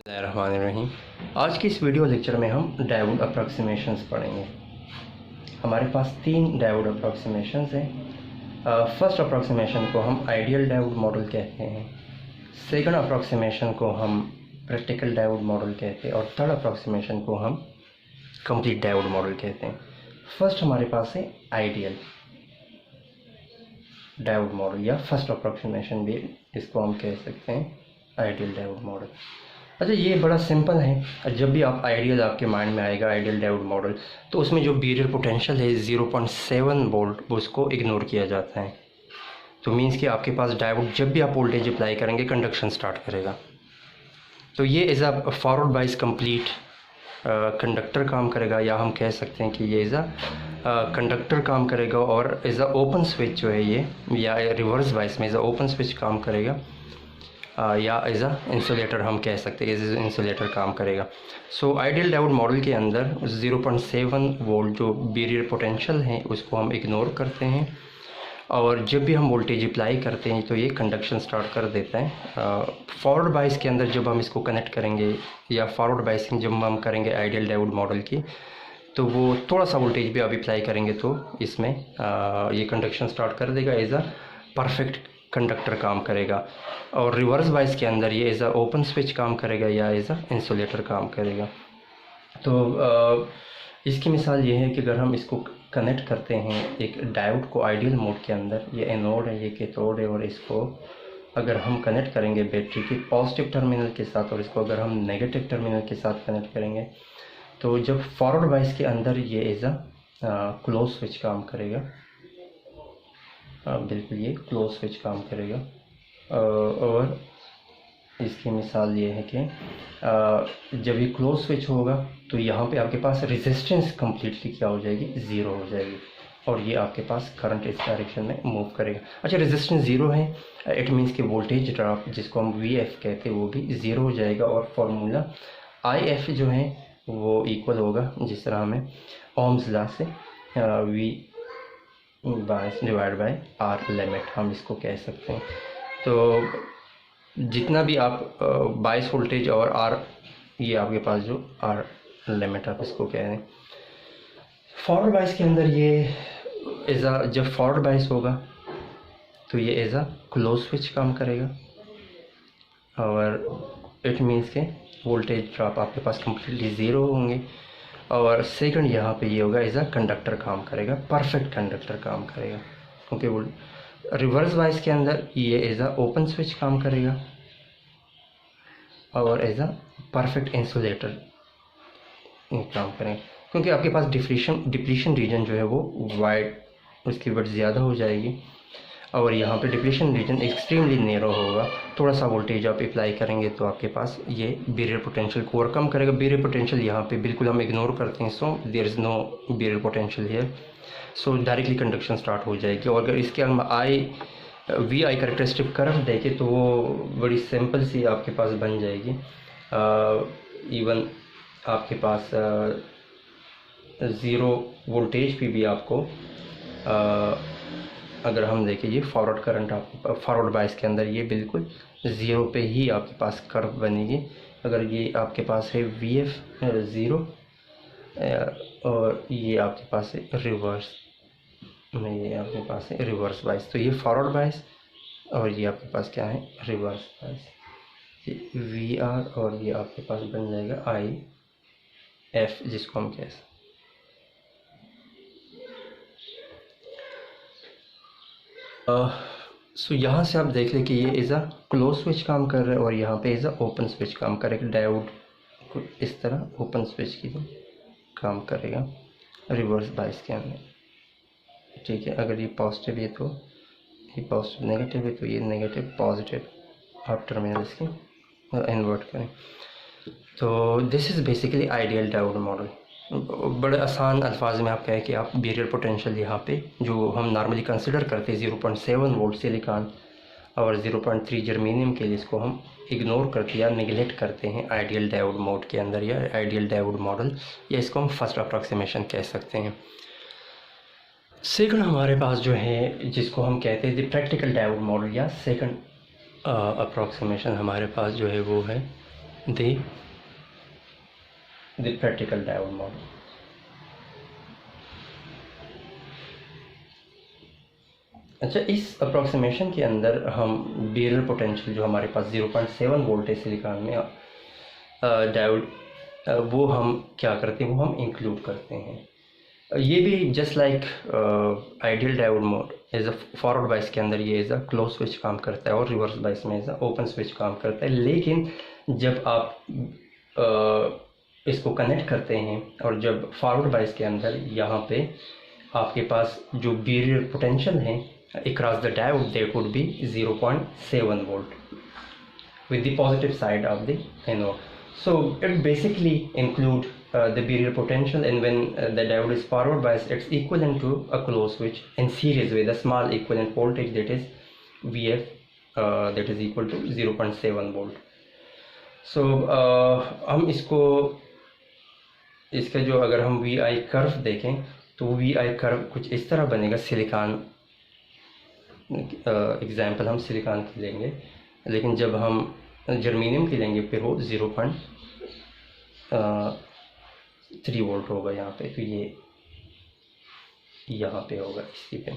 बिस्मिल्लाहिर्रहमानिर्रहीम। आज की इस वीडियो लेक्चर में हम डायोड अप्रॉक्सीमेशंस पढ़ेंगे। हमारे पास 3 डायोड अप्रॉक्सीमेशंस हैं। फर्स्ट अप्रॉक्सीमेशन को हम आइडियल डायोड मॉडल कहते हैं, सेकंड अप्रॉक्सीमेशन को हम प्रैक्टिकल डायोड मॉडल कहते हैं और थर्ड अप्रॉक्सीमेशन को हम कंप्लीट डायोड मॉडल कहते हैं। फर्स्ट हमारे पास है आइडियल डायोड मॉडल या फर्स्ट अप्रॉक्सीमेशन भी इसको हम कह सकते हैं, आइडियल डायोड मॉडल। अच्छा, ये बड़ा सिंपल है। जब भी आप आइडियल आपके माइंड में आएगा आइडियल डायोड मॉडल, तो उसमें जो बैरियर पोटेंशियल है 0.7 वोल्ट, उसको इग्नोर किया जाता है। तो मीन्स कि आपके पास डायोड जब भी आप वोल्टेज अप्लाई करेंगे कंडक्शन स्टार्ट करेगा। तो ये as a forward bias complete conductor काम करेगा, या हम कह सकते हैं कि ये एज अ कंडक्टर काम करेगा, और एज अ ओपन स्विच जो है ये, या रिवर्स बाइस में एज अ ओपन स्विच काम करेगा, या एज अ इंसुलेटर हम कह सकते हैं, एज इंसुलेटर काम करेगा। सो आइडियल डायोड मॉडल के अंदर 0.7 वोल्ट जो बैरियर पोटेंशियल है उसको हम इग्नोर करते हैं, और जब भी हम वोल्टेज अप्लाई करते हैं तो ये कंडक्शन स्टार्ट कर देता है। फॉरवर्ड बाइस के अंदर जब हम इसको कनेक्ट करेंगे, या फॉरवर्ड बाइसिंग जब हम करेंगे आइडियल डायोड मॉडल की, तो वो थोड़ा सा वोल्टेज भी आप अप्लाई करेंगे तो इसमें ये कंडक्शन स्टार्ट कर देगा, एज अ परफेक्ट कंडक्टर काम करेगा। और रिवर्स बाइस के अंदर ये एज अ ओपन स्विच काम करेगा, या एज अ इंसुलेटर काम करेगा। तो इसकी मिसाल ये है कि अगर हम इसको कनेक्ट करते हैं एक डायोड को आइडियल मोड के अंदर, ये एनोड है, ये कैथोड है, और इसको अगर हम कनेक्ट करेंगे बैटरी के पॉजिटिव टर्मिनल के साथ, और इसको अगर हम नेगेटिव टर्मिनल के साथ कनेक्ट करेंगे, तो जब फॉरवर्ड बाइस के अंदर ये एज अ क्लोज स्विच काम करेगा। बिल्कुल ये क्लोज स्विच काम करेगा। और इसकी मिसाल ये है कि जब ये क्लोज स्विच होगा तो यहाँ पे आपके पास रेजिस्टेंस कम्प्लीटली क्या हो जाएगी, ज़ीरो हो जाएगी, और ये आपके पास करंट इस डायरेक्शन में मूव करेगा। अच्छा, रेजिस्टेंस ज़ीरो है, इट मीन्स कि वोल्टेज ड्रॉप जिसको हम वी एफ कहते हैं वो भी ज़ीरो हो जाएगा, और फॉर्मूला आई एफ जो है वो इक्वल होगा, जिस तरह हमें ओम्स लॉ से वी बाइस डिवाइड बाय आर लिमिट हम इसको कह सकते हैं। तो जितना भी आप बाइस वोल्टेज और आर, ये आपके पास जो आर लिमिट आप इसको कह रहे हैं। फॉरवर्ड बाइस के अंदर ये एज अ, जब फॉरवर्ड बाइस होगा तो ये एज अ क्लोज स्विच काम करेगा, और इट मीन्स के वोल्टेज ड्रॉप आपके पास कम्प्लीटली ज़ीरो होंगे। और सेकंड यहाँ पे ये होगा एज अ कंडक्टर काम करेगा, परफेक्ट कंडक्टर काम करेगा, क्योंकि वो रिवर्स बाइस के अंदर ये एज अ ओपन स्विच काम करेगा, और एज अ परफेक्ट इंसुलेटर काम करेंगे, क्योंकि आपके पास डिप्लीशन रीजन जो है वो वाइड, उसकी विड्थ ज़्यादा हो जाएगी, और यहाँ पे डिप्लीशन रीजन एक्सट्रीमली नैरो होगा। थोड़ा सा वोल्टेज आप अप्लाई करेंगे तो आपके पास ये बैरियर पोटेंशियल को ओवरकम करेगा। बैरियर पोटेंशियल यहाँ पे बिल्कुल हम इग्नोर करते हैं, so there is no barrier potential here, so directly conduction start हो जाएगी। और अगर इसके हम वी आई करेक्टरिस्टिक कर्व देखें तो वो बड़ी सिंपल सी आपके पास बन जाएगी। इवन आपके पास ज़ीरो वोल्टेज पे भी आपको अगर हम देखें, ये फॉरवर्ड करंट आपको फॉरवर्ड बाइस के अंदर ये बिल्कुल ज़ीरो पे ही आपके पास कर्व बनेगी। अगर ये आपके पास है वी एफ ज़ीरो, और ये आपके पास है रिवर्स में, ये आपके पास है रिवर्स बाइस, तो ये फॉरवर्ड बाइस, और ये आपके पास क्या है, रिवर्स बाइस, ये वी आर, और ये आपके पास बन जाएगा आई एफ, जिसको हम कह सकते। सो यहाँ से आप देख लें कि ये एज अ क्लोज स्विच काम कर रहा है, और यहाँ पे एज अ ओपन स्विच काम करेगा। डायोड को इस तरह ओपन स्विच की तो काम करेगा रिवर्स बाइस के अंदर, ठीक है। अगर ये पॉजिटिव है तो ये पॉजिटिव, नेगेटिव है तो ये नेगेटिव पॉजिटिव, आप टर्मिनल इसके इन्वर्ट करें। तो this is basically ideal diode model. बड़े आसान अल्फाज में आप कहें कि आप बैरियर पोटेंशियल यहाँ पे जो हम नॉर्मली कंसिडर करते हैं 0.7 वोल्ट सिलिकॉन और 0.3 जर्मेनियम के लिए, इसको हम इग्नोर करते हैं या निगलेक्ट करते हैं आइडियल डायोड मोड के अंदर, या आइडियल डायोड मॉडल, या इसको हम फर्स्ट अप्रॉक्सीमेशन कह सकते हैं। सेकंड हमारे पास जो है जिसको हम कहते हैं प्रैक्टिकल डायोड मॉडल, या सेकंड अप्रॉक्सीमेशन हमारे पास जो है वो है the practical diode model. अच्छा, इस अप्रोक्सीमेशन के अंदर हम बेरियर पोटेंशियल जो हमारे पास 0.7 वोल्ट है सिलिकॉन में डायोड, वो हम क्या करते हैं, वो हम इंक्लूड करते हैं। ये भी just like ideal diode mode as a forward bias के अंदर ये एज अ क्लोज स्विच काम करता है और रिवर्स बाइस में एज अ ओपन स्विच काम करता है। लेकिन जब आप इसको कनेक्ट करते हैं और जब फॉरवर्ड बाइस के अंदर यहाँ पे आपके पास जो बेरियर पोटेंशियल है across the diode, there could be 0.7 volt with the positive side of the anode. So it basically include the barrier potential, and when the diode is forward biased, it's equivalent to a closed switch in series with a small equivalent voltage, that is Vf, that is equal to 0.7 volt. So हम इसका जो अगर हम VI curve देखें तो VI curve कुछ इस तरह बनेगा। सिलिकॉन एग्जाम्पल हम सिलिकॉन की लेंगे, लेकिन जब हम जर्मेनियम की लेंगे फिर वो 0.3 वोल्ट होगा यहाँ पे, तो ये यहाँ पे होगा इसी पे।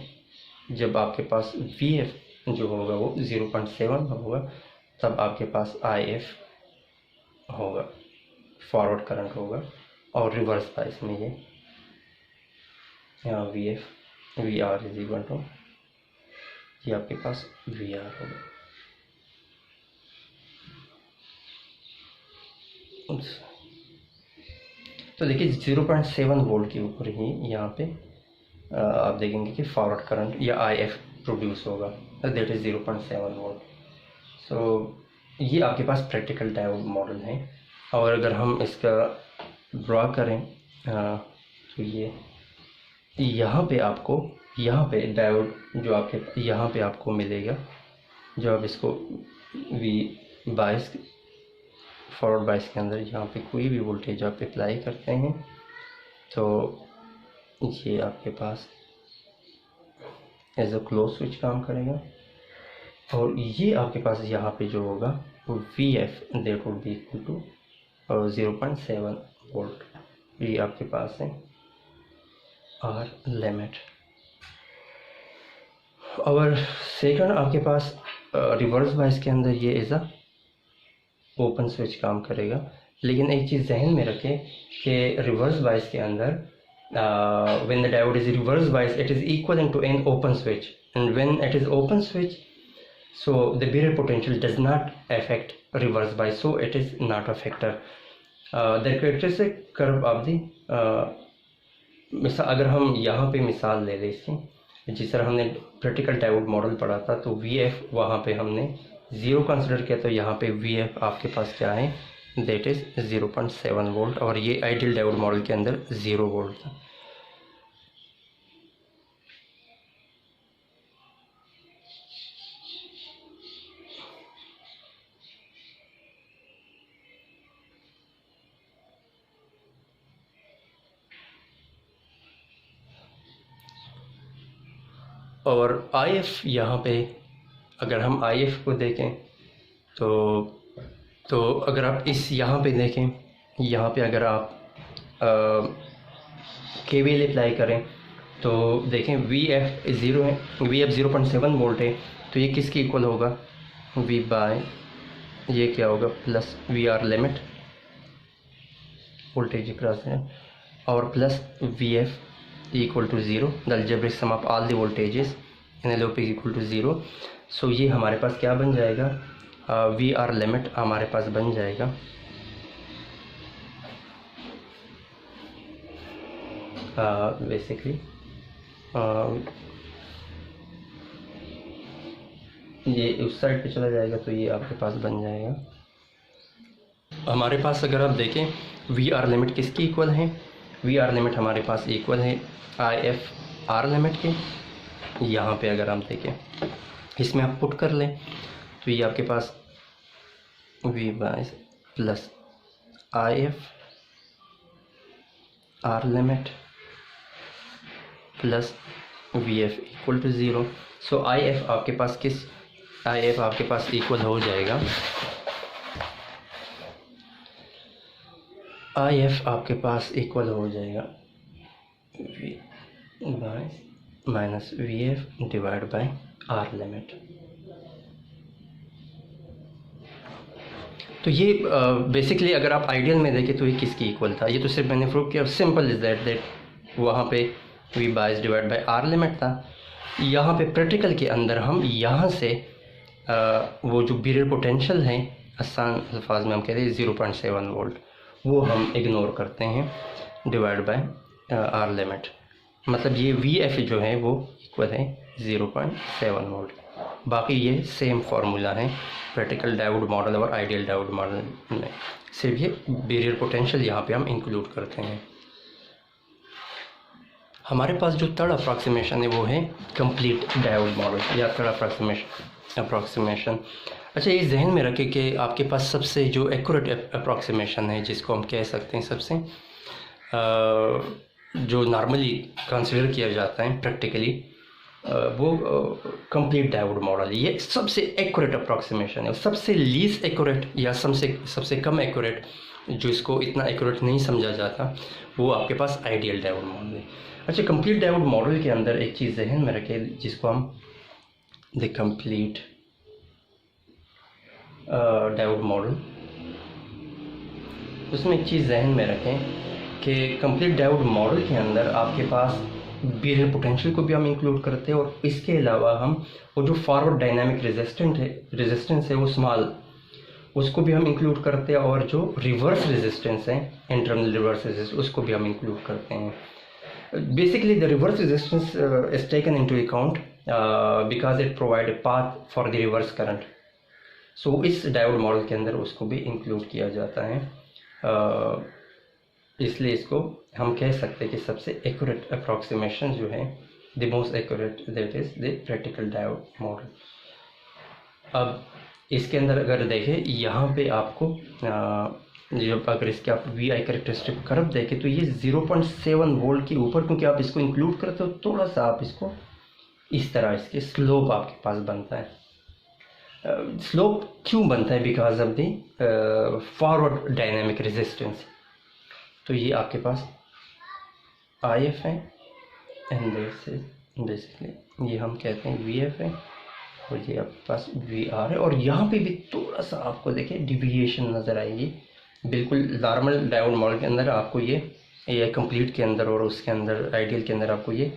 जब आपके पास VF जो होगा वो 0.7 होगा, तब आपके पास IF होगा, फॉरवर्ड करंट होगा, और रिवर्स बाइस में ये यहाँ VR इज इक्वल टू ये आपके पास VR होगा। तो देखिए 0.7 वोल्ट के ऊपर ही यहाँ पे आप देखेंगे कि फॉरवर्ड करंट या IF प्रोड्यूस होगा, दैट इज 0.7 वोल्ट। सो ये आपके पास प्रैक्टिकल डायोड मॉडल है। और अगर हम इसका ड्रा करें तो ये यहाँ पे आपको डायोड जो आपके यहाँ पे आपको मिलेगा, जो आप इसको बाइस फॉरवर्ड बाइस के अंदर यहाँ पे कोई भी वोल्टेज आप अप्लाई करते हैं तो ये आपके पास एज अ क्लोज स्विच काम करेगा। और ये आपके पास यहाँ पे जो होगा वो VF that would be equal to 0.7 volt. ये आपके पास है R लिमिट। और सेकंड आपके पास रिवर्स बाइस के अंदर ये एज अ ओपन स्विच काम करेगा। लेकिन एक चीज़ जहन में रखें कि रिवर्स बाइस के अंदर when the diode is reverse bias, it is equivalent to an open switch, and when it is open switch, so the barrier potential does not affect reverse bias, so it is not a factor. The characteristic curve of the मिसाल अगर हम यहाँ पे मिसाल ले लें इसकी, जिस तरह हमने प्रैक्टिकल डायोड मॉडल पढ़ा था तो VF वहाँ पे हमने 0 कंसिडर किया, तो यहाँ पे VF आपके पास क्या है, दैट इज़ 0.7 वोल्ट, और ये आइडियल डायोड मॉडल के अंदर 0 वोल्ट था। और IF यहाँ पे अगर हम IF को देखें तो अगर आप इस यहाँ पे देखें, यहाँ पे अगर आप KVL अप्लाई करें तो देखें VF 0 है, VF 0.7 वोल्ट है, तो ये किसके इक्वल होगा, V बाय ये क्या होगा plus VR limit voltage cross है, और plus VF equal to 0, the algebraic sum of all the voltages in a loop is equal to 0। सो ये हमारे पास क्या बन जाएगा, VR लिमिट हमारे पास बन जाएगा बेसिकली ये उस साइड पे चला जाएगा, तो ये आपके पास बन जाएगा हमारे पास। अगर आप देखें VR लिमिट किसकी इक्वल है, VR लिमिट हमारे पास इक्वल है IF R लिमिट के। यहाँ पे अगर हम देखें इसमें आप पुट कर लें तो ये आपके पास V by plus IF R limit plus VF equal to 0। So IF आपके पास इक्वल हो जाएगा आई एफ आपके पास इक्वल हो जाएगा V by minus V F divide by R limit. तो ये बेसिकली अगर आप आइडियल में देखें तो ये किसकी इक्वल था, ये तो सिर्फ मैंने प्रूव किया। सिंपल इज दैट वहाँ पे वी बाइस डिवाइड बाय आर लिमिट था। यहाँ पे प्रैक्टिकल के अंदर हम यहाँ से वो जो बैरियर पोटेंशियल है, आसान अल्फाज में हम कहते हैं 0.7 वोल्ट, वो हम इग्नोर करते हैं डिवाइड बाय आर लिमिट। मतलब ये वी एफ जो है वो इक्वल है 0.7 वोल्ट। बाकी ये सेम फार्मूला है प्रैक्टिकल डायोड मॉडल और आइडियल डायोड मॉडल में, सिर्फ ये बैरियर पोटेंशियल यहाँ पे हम इंक्लूड करते हैं। हमारे पास जो थर्ड अप्रॉक्सीमेशन है वो है कंप्लीट डायोड मॉडल या थर्ड अप्रॉक्सीमेशन। अच्छा, ये जहन में रखें कि आपके पास सबसे जो एक्यूरेट अप्रॉक्सीमेशन है, जिसको हम कह सकते हैं सबसे जो नॉर्मली कंसिडर किया जाता है प्रैक्टिकली, वो कंप्लीट डायोड मॉडल, ये सबसे एक्यूरेट अप्रॉक्सीमेशन है। सबसे लीस्ट एक्यूरेट या सबसे कम एक्यूरेट, जो इसको इतना एक्यूरेट नहीं समझा जाता, वो आपके पास आइडियल डायोड मॉडल है। अच्छा, कंप्लीट डायोड मॉडल के अंदर एक चीज़ जहन में रखें जिसको हम द कंप्लीट डायोड मॉडल, उसमें एक चीज़ जहन में रखें कि कंप्लीट डायोड मॉडल के अंदर आपके पास बैरियर पोटेंशियल को भी हम इंक्लूड करते हैं, और इसके अलावा हम वो जो फॉरवर्ड डायनामिक रेजिस्टेंस है वो स्मॉल, उसको भी हम इंक्लूड करते हैं, और जो रिवर्स रेजिस्टेंस है, इंटरनल रिवर्स रेजिस्टेंस, उसको भी हम इंक्लूड करते हैं। Basically the reverse resistance is taken into account because it provide a path for the reverse current. So इस डायोड मॉडल के अंदर उसको भी इंक्लूड किया जाता है, इसलिए इसको हम कह सकते हैं कि सबसे एक्यूरेट अप्रॉक्सीमेशन जो है, the most accurate, that is the practical diode model. अब इसके अंदर अगर देखें, यहाँ पे आपको जब अगर इसके आप वी आई कैरेक्टरिस्टिक कर्व देखें तो ये 0.7 वोल्ट के ऊपर, क्योंकि आप इसको इंक्लूड करते हो, थोड़ा सा आप इसको इस तरह इसके स्लोप आपके पास बनता है। स्लोप क्यों बनता है? Because of the forward dynamic resistance. तो ये आपके पास आई एफ है एंड दिस इज बेसिकली, ये हम कहते हैं वी एफ है, और ये आपके पास वी आर है। और यहाँ पे भी थोड़ा सा आपको देखिए डिविएशन नज़र आएगी। बिल्कुल नॉर्मल डायोड मॉडल के अंदर आपको ये कंप्लीट के अंदर और उसके अंदर आइडियल के अंदर आपको ये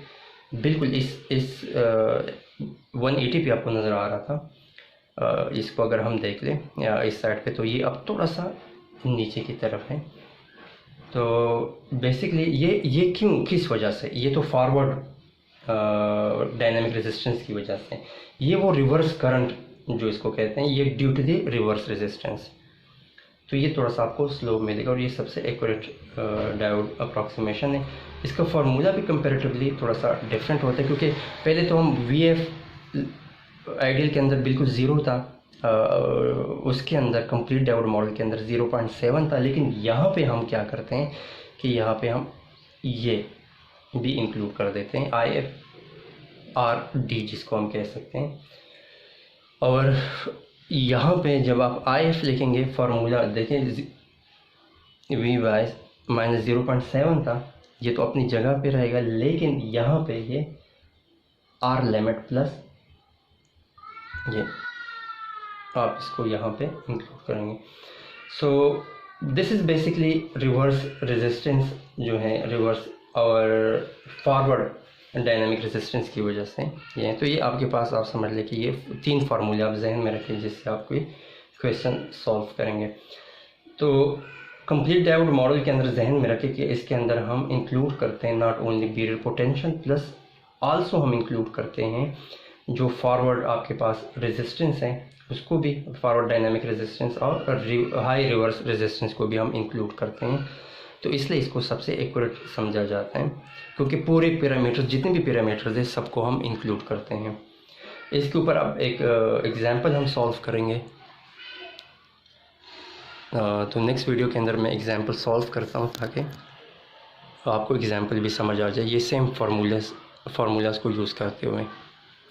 बिल्कुल इस 180 पे आपको नज़र आ रहा था। इसको अगर हम देख लें या इस साइड पे, तो ये अब थोड़ा सा नीचे की तरफ है। तो बेसिकली ये क्यों, किस वजह से? ये तो फॉरवर्ड डायनामिक रेजिस्टेंस की वजह से। ये वो रिवर्स करंट जो इसको कहते हैं, ये due to the reverse resistance. तो ये थोड़ा सा आपको स्लोप मिलेगा, और ये सबसे एक्यूरेट डायोड अप्रॉक्सीमेशन है। इसका फार्मूला भी कंपैरेटिवली थोड़ा सा डिफरेंट होता है, क्योंकि पहले तो हम वी एफ आइडियल के अंदर बिल्कुल ज़ीरो था, उसके अंदर कंप्लीट डायोड मॉडल के अंदर 0.7 था। लेकिन यहाँ पे हम क्या करते हैं कि यहाँ पे हम ये भी इंक्लूड कर देते हैं, आई एफ आर डी जिसको हम कह सकते हैं। और यहाँ पे जब आप आई एफ लिखेंगे, फार्मूला देखें, वी बाय माइनस 0.7 था, ये तो अपनी जगह पे रहेगा, लेकिन यहाँ पे ये आर लिमिट प्लस ये आप इसको यहाँ पे इंक्लूड करेंगे। So this is basically reverse resistance जो है, रिवर्स और फॉरवर्ड डायनामिक रेजिस्टेंस की वजह से ये है। तो ये आपके पास, आप समझ लें कि ये 3 फार्मूले आप जहन में रखें जिससे आप कोई क्वेश्चन सॉल्व करेंगे। तो कंप्लीट डायोड मॉडल के अंदर जहन में रखें कि इसके अंदर हम इंक्लूड करते हैं not only barrier potential, plus also हम इंक्लूड करते हैं जो फॉरवर्ड आपके पास रेजिस्टेंस है, उसको भी, फॉरवर्ड डायनामिक रेजिस्टेंस और हाई रिवर्स रेजिस्टेंस को भी हम इंक्लूड करते हैं। तो इसलिए इसको सबसे एक्यूरेट समझा जाता है, क्योंकि पूरे पैरामीटर, जितने भी पैरामीटर्स हैं, सबको हम इंक्लूड करते हैं। इसके ऊपर अब एक एग्जांपल हम सॉल्व करेंगे। तो नेक्स्ट वीडियो के अंदर मैं एग्जांपल सॉल्व करता हूँ ताकि आपको एग्जांपल भी समझ आ जाए, ये सेम फार्मूलाज को यूज़ करते हुए।